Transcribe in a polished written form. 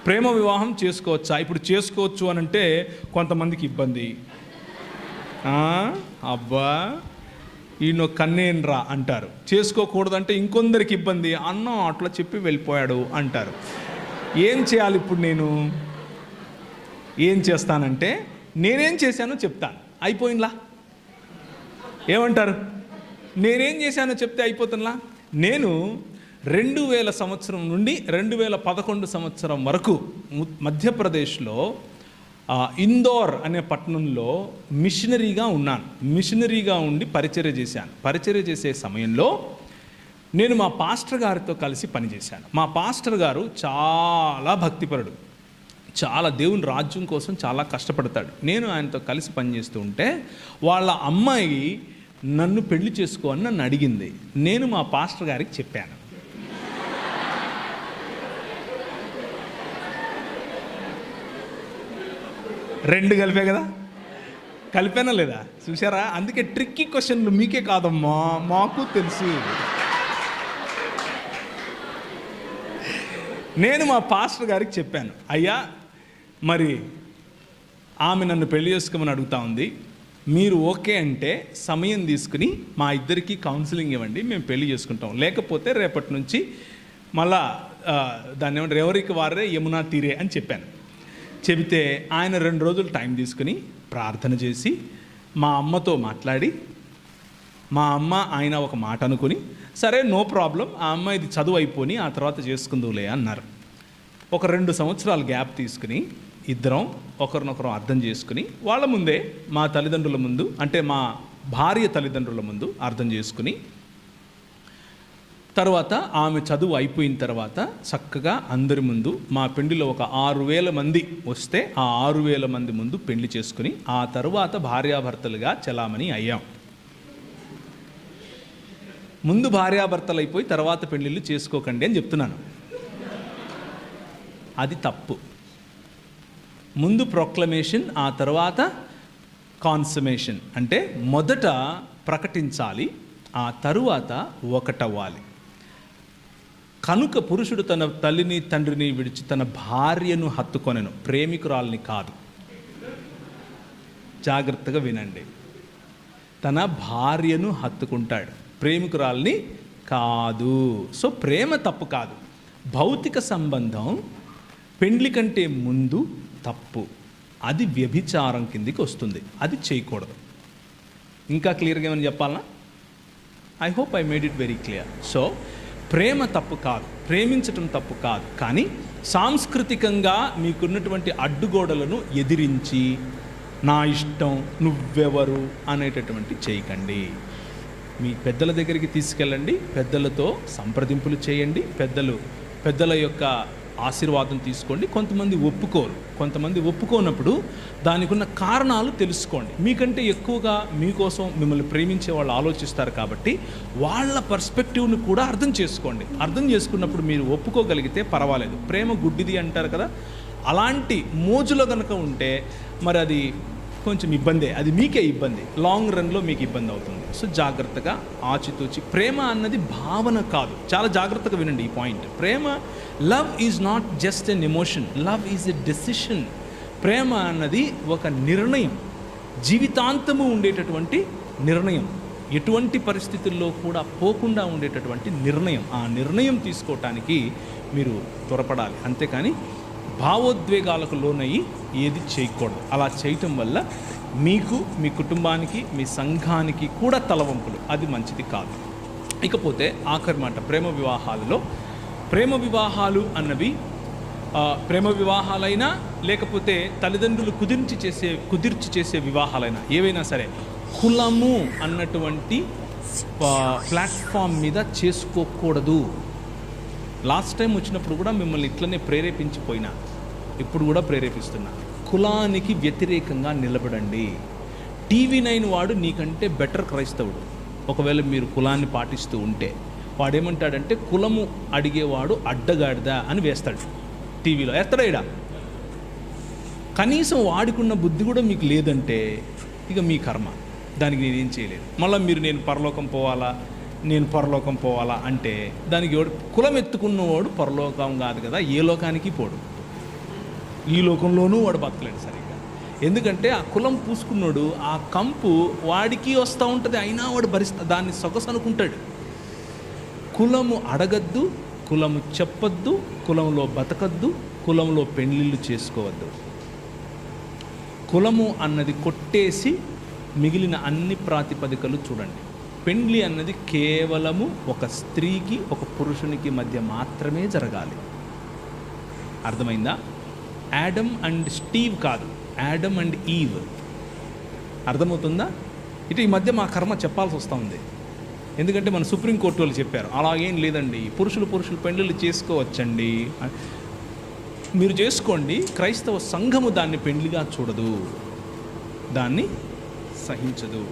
ప్రేమ వివాహం చేసుకోవచ్చా? ఇప్పుడు చేసుకోవచ్చు అని అంటే కొంతమందికి ఇబ్బంది. అబ్బా ఈయన కన్నేనరా అంటారు. చేసుకోకూడదంటే ఇంకొందరికి ఇబ్బంది. అన్నం అట్లా చెప్పి వెళ్ళిపోయాడు అంటారు. ఏం చేయాలి ఇప్పుడు? నేను ఏం చేస్తానంటే నేనేం చేశానో చెప్తాను. అయిపోయిందా? ఏమంటారు? నేనేం చేశానో చెప్తే అయిపోతుందా? నేను 2000 సంవత్సరం నుండి 2011 సంవత్సరం వరకు మధ్యప్రదేశ్లో ఇందోర్ అనే పట్టణంలో మిషనరీగా ఉన్నాను. మిషనరీగా ఉండి పరిచర్య చేశాను. పరిచర్య చేసే సమయంలో నేను మా పాస్టర్ గారితో కలిసి పనిచేశాను. మా పాస్టర్ గారు చాలా భక్తిపరుడు, చాలా దేవుని రాజ్యం కోసం చాలా కష్టపడతాడు. నేను ఆయనతో కలిసి పనిచేస్తూ ఉంటే వాళ్ళ అమ్మాయి నన్ను పెళ్లి చేసుకో అని నన్ను అడిగింది. నేను మా పాస్టర్ గారికి చెప్పాను. రెండు కలిపే కదా? కలిపానా లేదా? చూసారా? అందుకే ట్రిక్కీ క్వశ్చన్లు మీకే కాదమ్మా, మాకు తెలుసు. నేను మా పాస్టర్ గారికి చెప్పాను, అయ్యా మరి ఆమె నన్ను పెళ్లి చేసుకోమని అడుగుతా ఉంది, మీరు ఓకే అంటే సమయం తీసుకుని మా ఇద్దరికి కౌన్సిలింగ్ ఇవ్వండి, మేము పెళ్లి చేసుకుంటాం. లేకపోతే రేపటి నుంచి మళ్ళా దాన్ని ఏమంటారు, ఎవరికి వారే యమునా తీరే అని చెప్పాను. చెబితే ఆయన 2 రోజులు టైం తీసుకుని ప్రార్థన చేసి మా అమ్మతో మాట్లాడి, మా అమ్మ ఆయన ఒక మాట అనుకుని, సరే నో ప్రాబ్లం, ఆ అమ్మ ఇది చదువు అయిపోయి ఆ తర్వాత చేసుకుందులే అన్నారు. ఒక 2 సంవత్సరాలు గ్యాప్ తీసుకుని ఇద్దరం ఒకరినొకరు అర్థం చేసుకుని వాళ్ళ ముందే, మా తల్లిదండ్రుల ముందు, అంటే మా భార్య తల్లిదండ్రుల ముందు అర్థం చేసుకుని, తర్వాత ఆమె చదువు అయిపోయిన తర్వాత చక్కగా అందరి ముందు మా పెళ్లిలో ఒక 6000 మంది వస్తే ఆ 6000 మంది ముందు పెళ్లి చేసుకుని ఆ తర్వాత భార్యాభర్తలుగా చలామణి అయ్యాం. ముందు భార్యాభర్తలు అయిపోయి తర్వాత పెళ్ళిళ్ళు చేసుకోకండి అని చెప్తున్నాను. అది తప్పు. ముందు ప్రొక్లమేషన్, ఆ తర్వాత కాన్సమేషన్. అంటే మొదట ప్రకటించాలి, ఆ తరువాత ఒకటవ్వాలి. కనుక పురుషుడు తన తల్లిని తండ్రిని విడిచి తన భార్యను హత్తుకొనెను, ప్రేమికురాల్ని కాదు. జాగ్రత్తగా వినండి. తన భార్యను హత్తుకుంటాడు, ప్రేమికురాల్ని కాదు. సో ప్రేమ తప్పు కాదు. భౌతిక సంబంధం పెండ్లి కంటే ముందు తప్పు. అది వ్యభిచారం కిందికి వస్తుంది. అది చేయకూడదు. ఇంకా క్లియర్గా ఏమని చెప్పాలనా? I hope I made it very clear. So ప్రేమ తప్పు కాదు, ప్రేమించటం తప్పు కాదు. కానీ సాంస్కృతికంగా మీకున్నటువంటి అడ్డుగోడలను ఎదిరించి నా ఇష్టం, నువ్వెవరు అనేటటువంటి చేయకండి. మీ పెద్దల దగ్గరికి తీసుకెళ్ళండి, పెద్దలతో సంప్రదింపులు చేయండి, పెద్దల యొక్క ఆశీర్వాదం తీసుకోండి. కొంతమంది ఒప్పుకోరు. కొంతమంది ఒప్పుకోనప్పుడు దానికి ఉన్న కారణాలు తెలుసుకోండి. మీకంటే ఎక్కువగా మీకోసం మిమ్మల్ని ప్రేమించే వాళ్ళు ఆలోచిస్తారు కాబట్టి వాళ్ళ పర్స్పెక్టివ్ని కూడా అర్థం చేసుకోండి. అర్థం చేసుకున్నప్పుడు మీరు ఒప్పుకోగలిగితే పర్వాలేదు. ప్రేమ గుడ్డిది అంటారు కదా, అలాంటి మోజులో కనుక ఉంటే మరి అది కొంచెం ఇబ్బందే. అది మీకే ఇబ్బంది, లాంగ్ రన్లో మీకు ఇబ్బంది అవుతుంది. సో జాగ్రత్తగా ఆచితూచి. ప్రేమ అన్నది భావన కాదు. చాలా జాగ్రత్తగా వినండి ఈ పాయింట్. ప్రేమ, love is not just an emotion, love is a decision. ప్రేమ అన్నది ఒక నిర్ణయం, జీవితాంతము ఉండేటటువంటి నిర్ణయం, ఎటువంటి పరిస్థితుల్లో కూడా పోకుండా ఉండేటటువంటి నిర్ణయం. ఆ నిర్ణయం తీసుకోవటానికి మీరు త్వరపడాలి. అంతేకాని భావోద్వేగాలకు లోనయ్యి ఏది చేయకూడదు. అలా చేయటం వల్ల మీకు, మీ కుటుంబానికి, మీ సంఘానికి కూడా తలవంపులు. అది మంచిది కాదు. ఇకపోతే ఆఖరి మాట, ప్రేమ వివాహాలలో, ప్రేమ వివాహాలు అన్నవి ప్రేమ వివాహాలైనా లేకపోతే తల్లిదండ్రులు కుదిర్చి చేసే వివాహాలైనా ఏవైనా సరే కులము అన్నటువంటి ప్లాట్ఫామ్ మీద చేసుకోకూడదు. లాస్ట్ టైం వచ్చినప్పుడు కూడా మిమ్మల్ని ఇట్లనే ప్రేరేపించిపోయినా, ఇప్పుడు కూడా ప్రేరేపిస్తున్నా, కులానికి వ్యతిరేకంగా నిలబడండి. TV9 వాడు నీకంటే బెటర్ క్రైస్తవుడు. ఒకవేళ మీరు కులాన్ని పాటిస్తూ ఉంటే వాడేమంటాడంటే, కులము అడిగేవాడు అడ్డగాడిదా అని వేస్తాడు. టీవీలో ఎత్తడైడా. కనీసం వాడికున్న బుద్ధి కూడా మీకు లేదంటే ఇక మీ కర్మ, దానికి నేనేం చేయలేదు. మళ్ళీ మీరు నేను పరలోకం పోవాలా అంటే దానికి కులం ఎత్తుకున్నవాడు పరలోకం కాదు కదా, ఏ లోకానికి పోడు. ఈ లోకంలోనూ వాడు బతకలేడు సరిగ్గా. ఎందుకంటే ఆ కులం పూసుకున్నాడు, ఆ కంపు వాడికి వస్తూ ఉంటుంది, అయినా వాడు దాన్ని సొగసు అనుకుంటాడు. కులము అడగద్దు, కులము చెప్పొద్దు, కులంలో బతకద్దు, కులంలో పెళ్ళిళ్ళు చేసుకోవద్దు. కులము అన్నది కొట్టేసి మిగిలిన అన్ని ప్రాతిపదికలు చూడండి. పెండ్లి అన్నది కేవలము ఒక స్త్రీకి ఒక పురుషునికి మధ్య మాత్రమే జరగాలి. అర్థమైందా? యాడమ్ అండ్ స్టీవ్ కాదు, యాడమ్ అండ్ ఈవ్. అర్థమవుతుందా? ఇటు ఈ మధ్య మా కర్మ చెప్పాల్సి వస్తూ ఉంది. ఎందుకంటే మన సుప్రీంకోర్టు వాళ్ళు చెప్పారు అలాగేం లేదండి, పురుషులు పెండ్లిళ్ళు చేసుకోవచ్చండి, మీరు చేసుకోండి. క్రైస్తవ సంఘము దాన్ని పెండ్లిగా చూడదు, దాన్ని సహించదు.